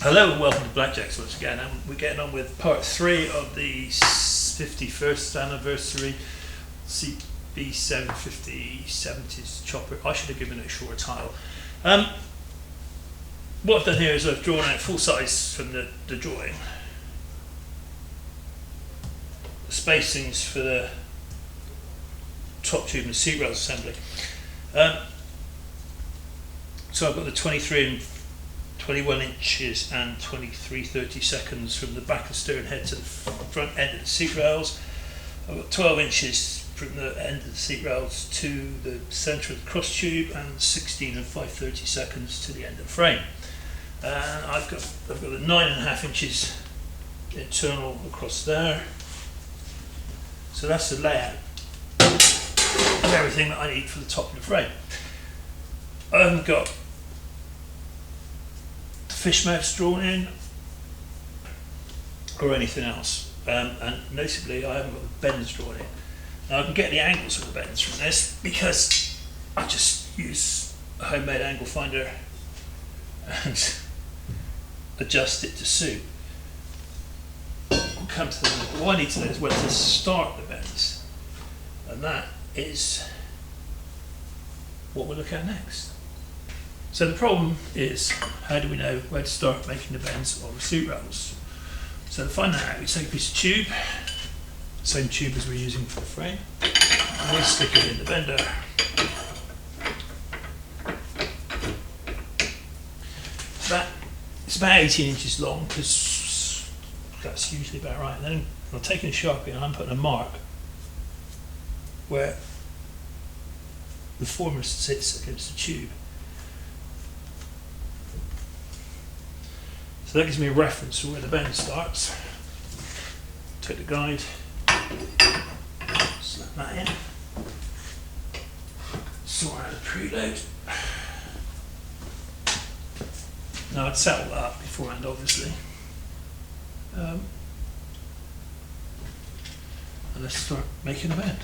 Hello and welcome to Blackjacks once again, and we're getting on with part 3 of the 51st anniversary CB750 70s chopper. I should have given it a shorter title. What I've done here is I've drawn out full size from the drawing, the spacings for the top tube and seat rails assembly. So I've got the 23 and 21 inches and 23/32 from the back of the steering head to the front end of the seat rails. I've got 12 inches from the end of the seat rails to the centre of the cross tube, and 16 and 5/32 to the end of the frame. And I've got the 9.5 inches internal across there. So that's the layout of everything that I need for the top of the frame. I haven't got fish mouths drawn in or anything else, and notably I haven't got the bends drawn in. Now I can get the angles of the bends from this because I just use a homemade angle finder and adjust it to suit. We'll come to them, but what I need to know is where to start the bends, and that is what we'll look at next. So the problem is, how do we know where to start making the bends on the seat rails? So to find that out, we take a piece of tube, same tube as we're using for the frame, and we stick it in the bender. It's about 18 inches long, because that's usually about right. And then I'm taking a Sharpie and I'm putting a mark where the former sits against the tube. So that gives me a reference for where the bend starts. Take the guide, slap that in, sort out the preload. Now I'd settle that up beforehand, obviously. And let's start making a bend.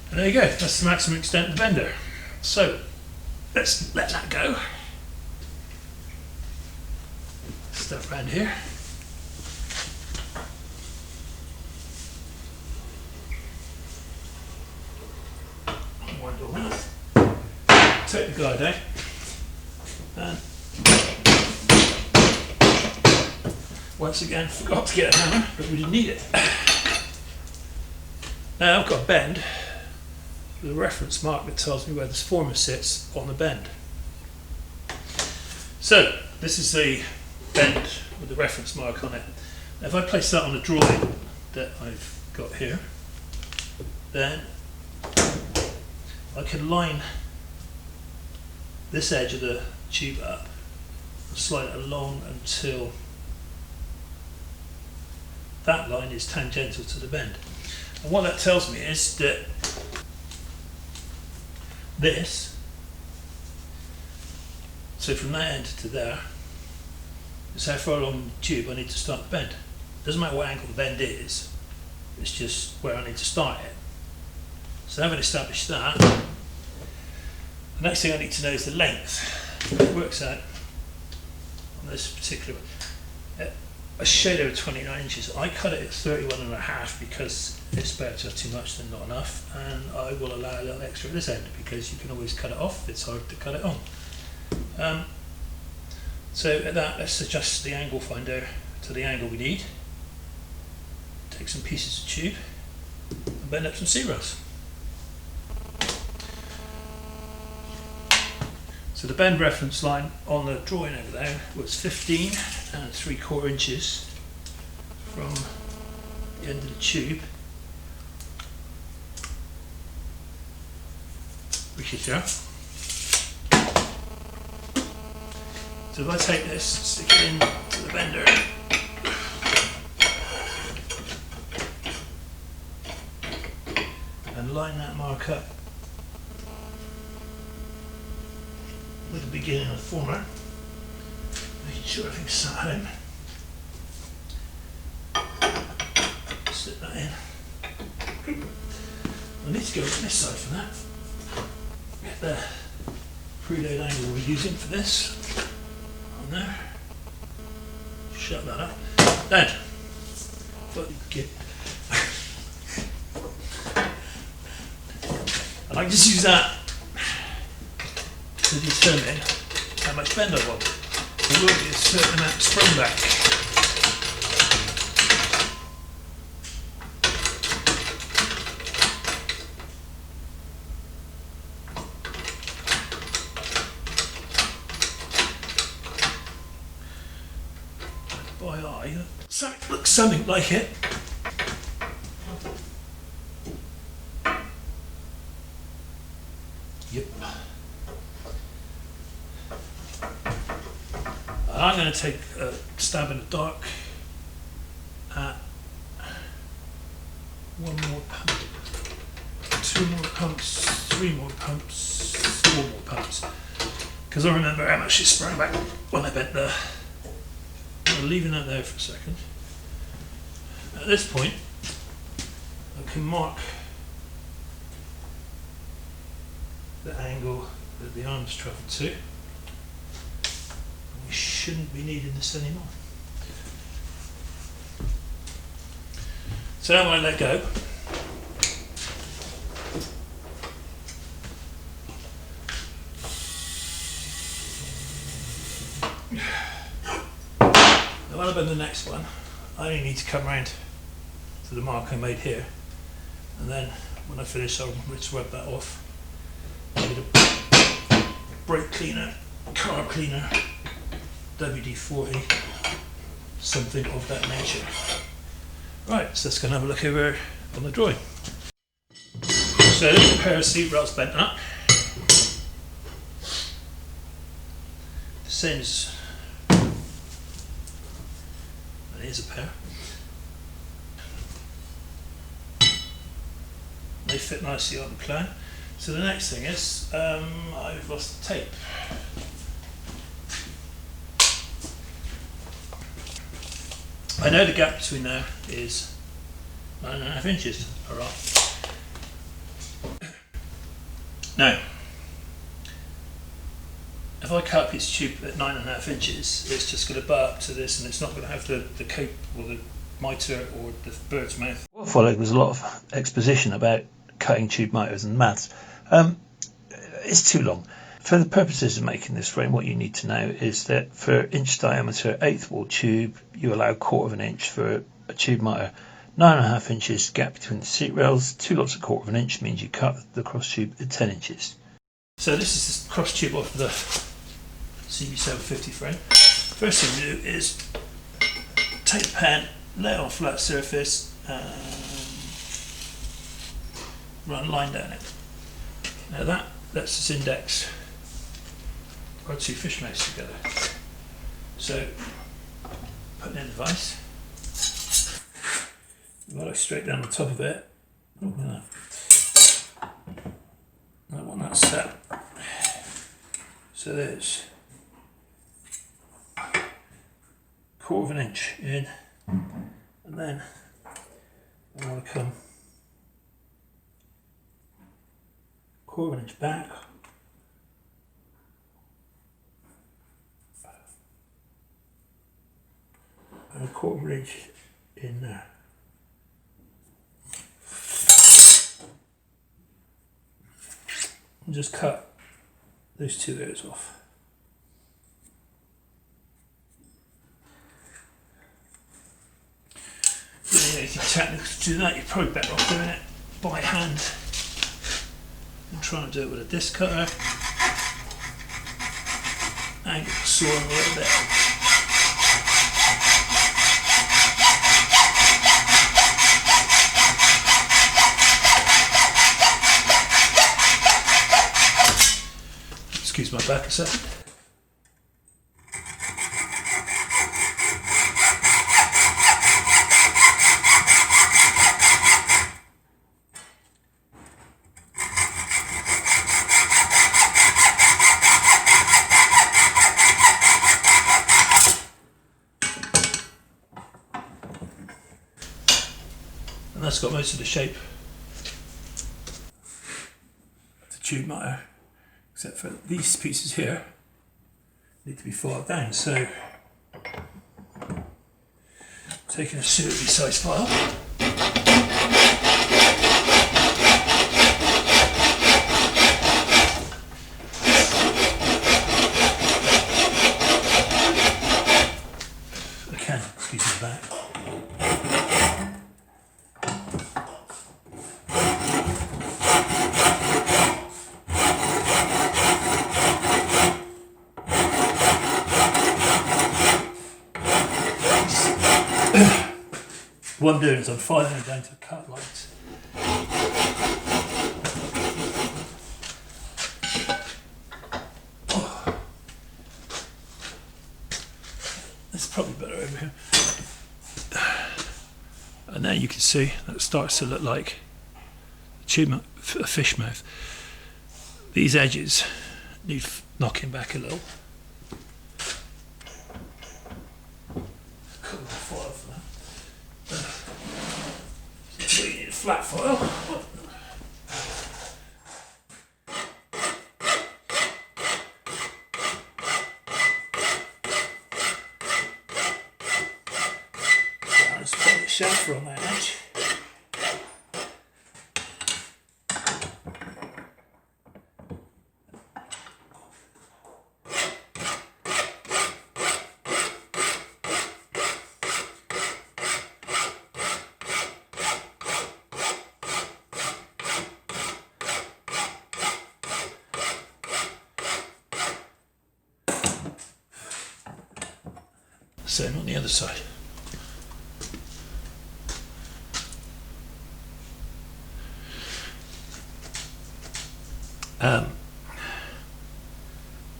There you go, that's the maximum extent of the bender. So let's let that go. Stuff around here. Wind all that. Take the guide out. And once again, forgot to get a hammer, but we didn't need it. Now I've got a bend, the reference mark that tells me where this former sits on the bend. So this is the bend with the reference mark on it. Now if I place that on the drawing that I've got here, then I can line this edge of the tube up and slide it along until that line is tangential to the bend. And what that tells me is that this, so from that end to there, is how far along the tube I need to start the bend. Doesn't matter what angle the bend is, it's just where I need to start it. So having established that, the next thing I need to know is the length. It works out on this particular one. A shade over 29 inches. I cut it at 31.5 because it's better to have too much than not enough, and I will allow a little extra at this end because you can always cut it off. It's hard to cut it on. So at that, let's adjust the angle finder to the angle we need. Take some pieces of tube and bend up some seat rails. So the bend reference line on the drawing over there was 15 and 3/4 inches from the end of the tube, which is there. So if I take this, stick it into the bender, and line that mark up with the beginning of the former, making sure everything's sat home. slip that in. I need to go on this side for that. Get the preload angle we're using for this on there. Shut that up. Then, I like to use that to determine how much bend I want. There will be a certain amount of spring back. By eye, so it looks something like it. Yep. And I'm going to take a stab in the dark at one more pump, two more pumps, three more pumps, four more pumps. Because I remember how much it sprang back when I bent there. I'm leaving that there for a second. At this point, I can mark the angle that the arms travel to. We shouldn't be needing this anymore. So now when I let go, now when I bend the next one, I only need to come round to the mark I made here, and then when I finish I'll just rub that off. With a brake cleaner, car cleaner, WD-40, something of that nature. Right, so let's go and have a look over on the drawing. So there's a pair of seat rails bent up. The same as, and here's a pair. They fit nicely on the plan. So the next thing is, I've lost the tape. I know the gap between there is 9.5 inches. Alright. Now, if I cut a piece of tube at 9.5 inches, it's just going to butt up to this, and it's not going to have the cope or the mitre or the bird's mouth. What followed was a lot of exposition about cutting tube miters and maths. It's too long. For the purposes of making this frame, what you need to know is that for inch diameter 1/8 wall tube, you allow 1/4 inch for a tube miter. 9.5 inches gap between the seat rails, 2 lots of 1/4 inch means you cut the cross tube at 10 inches. So this is the cross tube off the CB750 frame. First thing to do is take the pen, lay it on a flat surface, and run a line down it. Now that lets us index our two fish mouths together. So putting in the vise, go straight down the top of it. I want that set. So there's 1/4 inch in, and then I want to come 1/4 inch back, and 1/4 inch in there. And just cut those two areas off. If you need anything technical to do that, you're probably better off doing it by hand. I'm trying to do it with a disc cutter. Angle the saw a little bit. Excuse my back a second. And that's got most of the shape. The tube miter, except for these pieces here, need to be filed down. So, taking a suitably sized file. Excuse me back. What I'm doing is I'm filing it down to cut lines. Oh. It's probably better over here. And now you can see that starts to look like a fish mouth. These edges need knocking back a little. Cut my file for that. So you need a flat file. Chamfer on that edge. Same on the other side.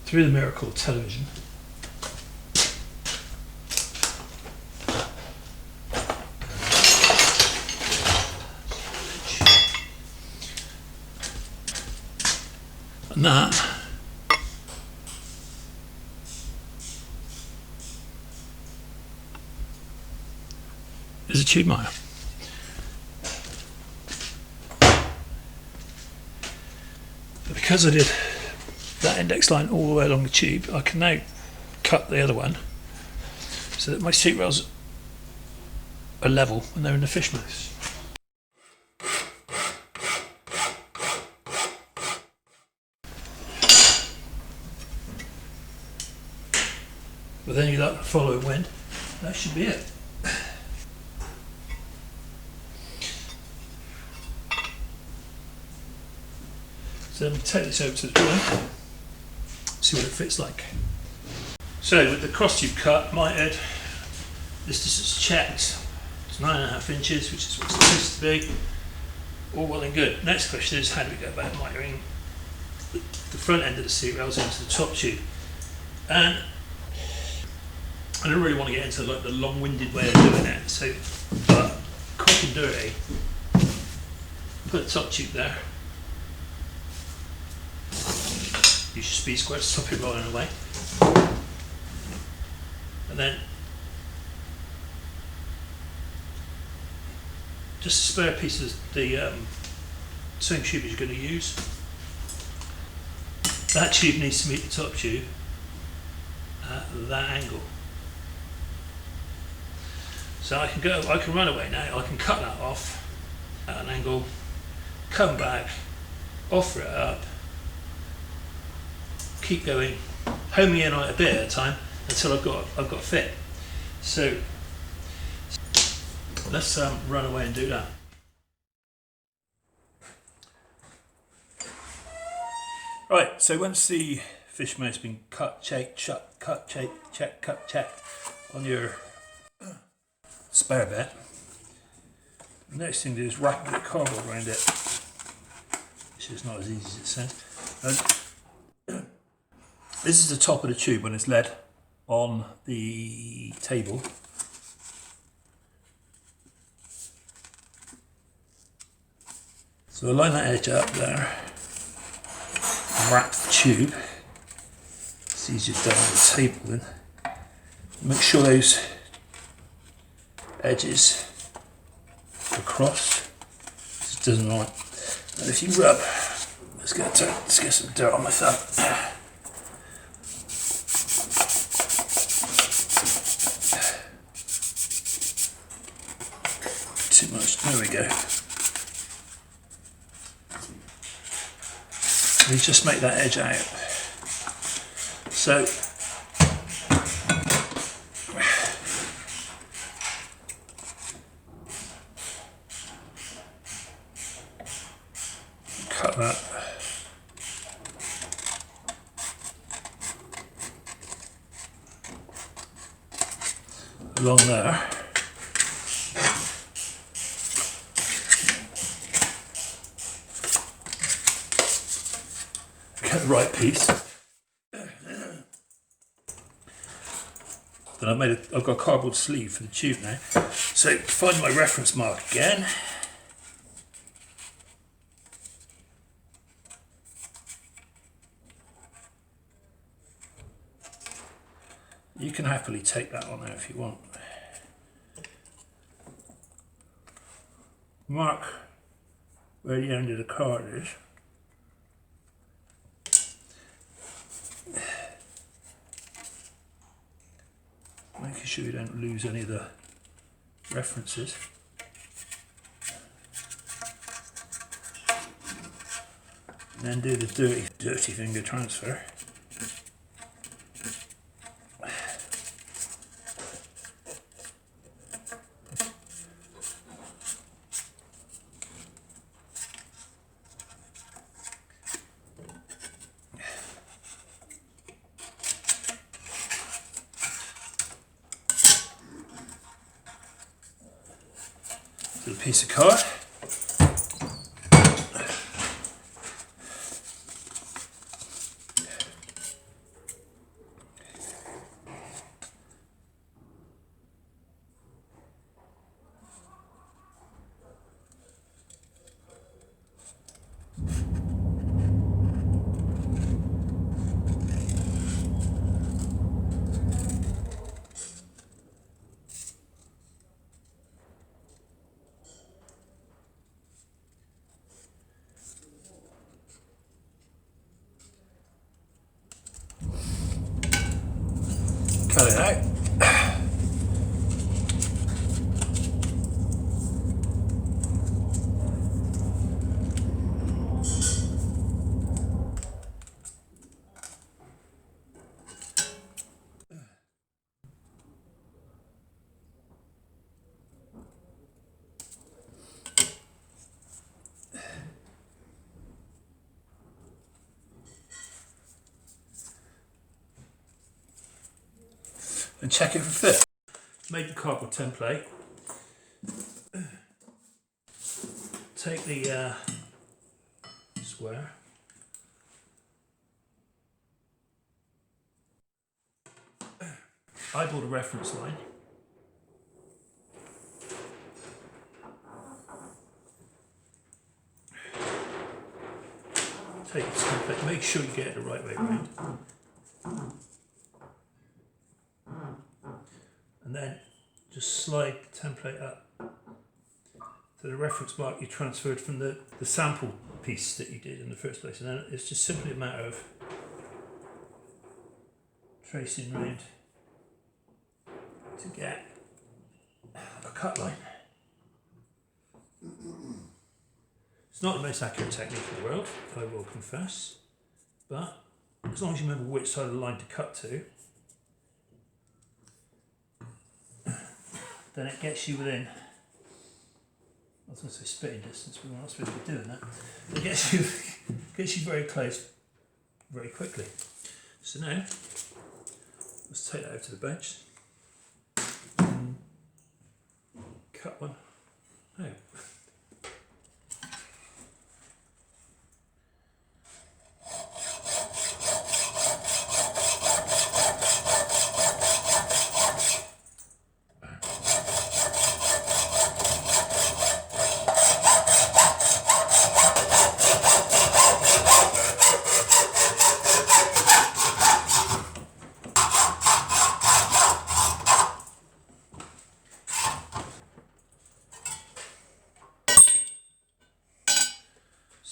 Through the miracle of television, and that is a tube miter. But because I did that index line all the way along the tube, I can now cut the other one so that my seat rails are level when they're in the fish mouth. With any luck following wind, that should be it. So let me take this over to the drawing, see what it fits like. So with the cross tube cut, mitered, this distance checked, it's 9.5 inches, which is what it's supposed to be. All well and good. Next question is, how do we go about mitering the front end of the seat rails into the top tube? And I don't really want to get into like the long-winded way of doing it, so but quick and dirty, put the top tube there. Use your speed square to stop it rolling away. And then just a spare piece of the same tube as you're going to use. That tube needs to meet the top tube at that angle. So I can run away now, I can cut that off at an angle, come back, offer it up, keep going, homing in on it a bit at a time until I've got fit. So let's run away and do that. Right, so once the fish mouth's been cut, check, shut, cut, check, cut, check on your spare bit, the next thing to do is wrap a bit of cardboard around it, which is not as easy as it sounds. And this is the top of the tube when it's led on the table. So I line that edge up there, wrap the tube. It's easier done on the table then. Make sure those edges across. It doesn't like. And if you rub, let's get some dirt on my thumb. Too much. There we go. You just make that edge out. So cut that. Along there. Get the right piece. Then I've got a cardboard sleeve for the tube now. So find my reference mark again. You can happily take that one out if you want. Mark where the end of the card is. Making sure you don't lose any of the references. And then do the dirty finger transfer. A piece of card. Cut it out. And check it for fit. Made the cardboard template. Take the square. Eyeball the reference line. Take the template, make sure you get it the right way around. And then just slide the template up to the reference mark you transferred from the sample piece that you did in the first place. And then it's just simply a matter of tracing round to get a cut line. It's not the most accurate technique in the world, I will confess, but as long as you remember which side of the line to cut to, then it gets you within, I was going to say spitting distance, but we're not supposed to be doing that. It gets you very close very quickly. So now, let's take that over to the bench. Cut one out.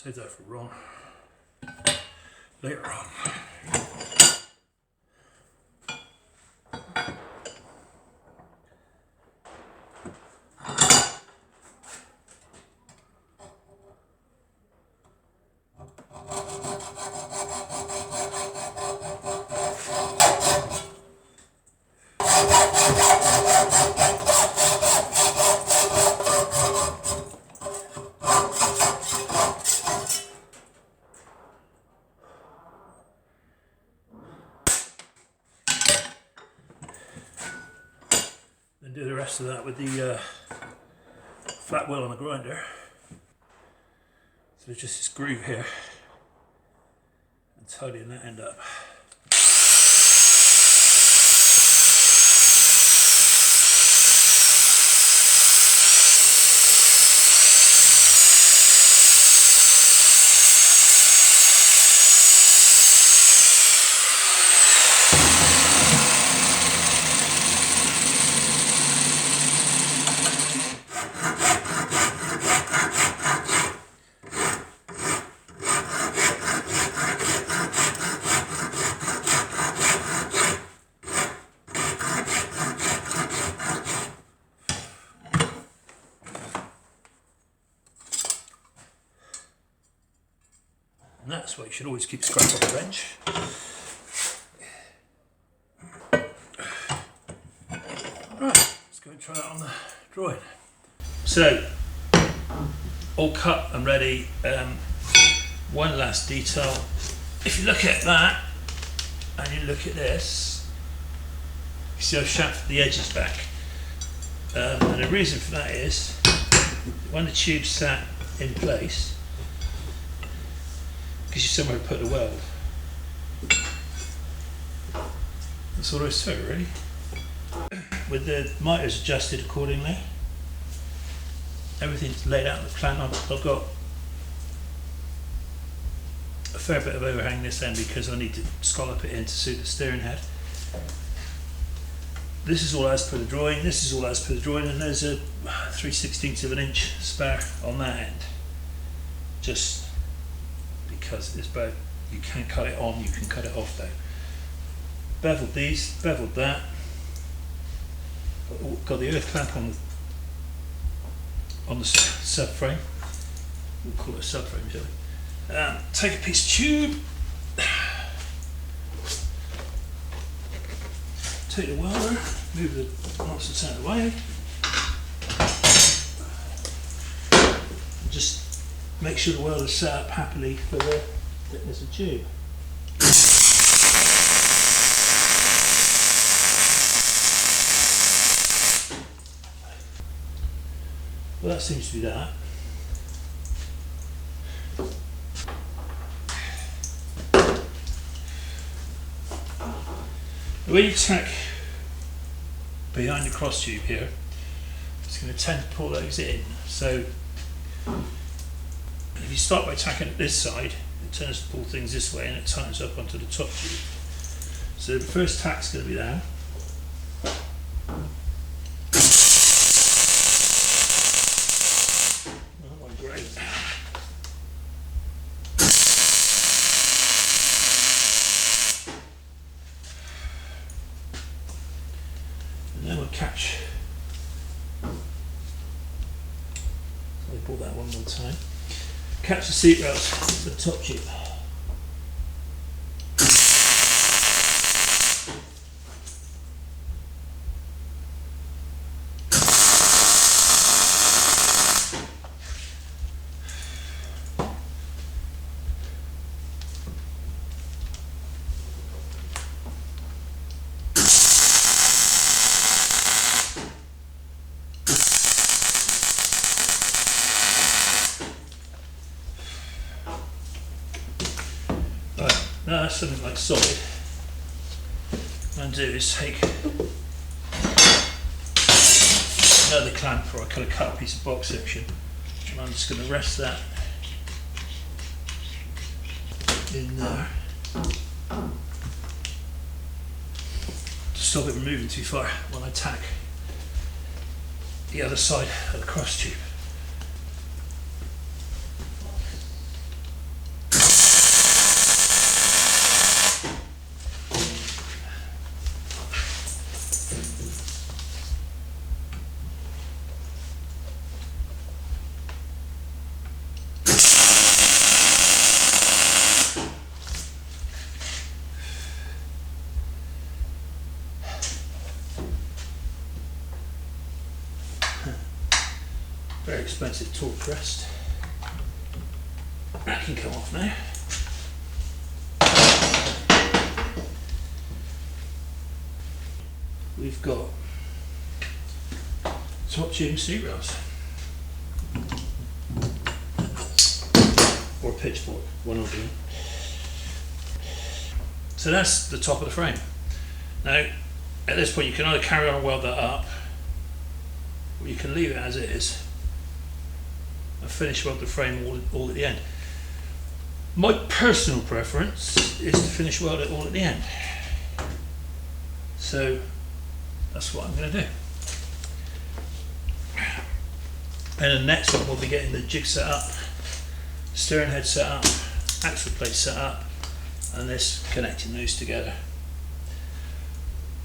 Save that for Ron later on. Then do the rest of that with the flat wheel on the grinder. So there's just this groove here, and tidying that end up. And that's why you should always keep scrap on the wrench. Right, let's go and try that on the drawing. So, all cut and ready. One last detail. If you look at that, and you look at this, you see I've shafted the edges back. And the reason for that is, when the tube's sat in place, gives you somewhere to put the weld. That's all there is to it, really. With the miters adjusted accordingly, everything's laid out in the plan. I've got a fair bit of overhang this end because I need to scallop it in to suit the steering head. This is all as per the drawing, this is all as per the drawing, and there's a 3/16 of an inch spare on that end. Just because it's about, you can cut it on, you can cut it off though. Beveled these, beveled that. Got the earth clamp on the subframe. We'll call it a subframe, shall we? Take a piece of tube. Take the welder, move the nonsense out of the way. And just make sure the welder's set up happily for the thickness of tube. Well, that seems to be that. When you tack behind the cross tube here, it's going to tend to pull those in. So if you start by tacking at this side, it tends to pull things this way and it tightens up onto the top tube. So the first tack's going to be there. Oh my, great. And then we'll catch. So I pull that one more time. Catch the seat rails to the top tube. Now that's something like solid. What I'm going to do is take another clamp, or I could have cut a piece of box section, and I'm just going to rest that in there to stop it from moving too far when I tack the other side of the cross tube. very expensive torque rest. That can come off now. We've got top tube seat rails, or pitchfork, one or the other. So that's the top of the frame. Now, at this point, you can either carry on and weld that up, or you can leave it as it is and finish weld the frame all at the end. My personal preference is to finish weld it all at the end. So that's what I'm going to do. And the next one we'll be getting the jig set up, steering head set up, axle plate set up, and this connecting those together.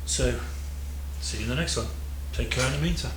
So see you in the next one. Take care in the meantime.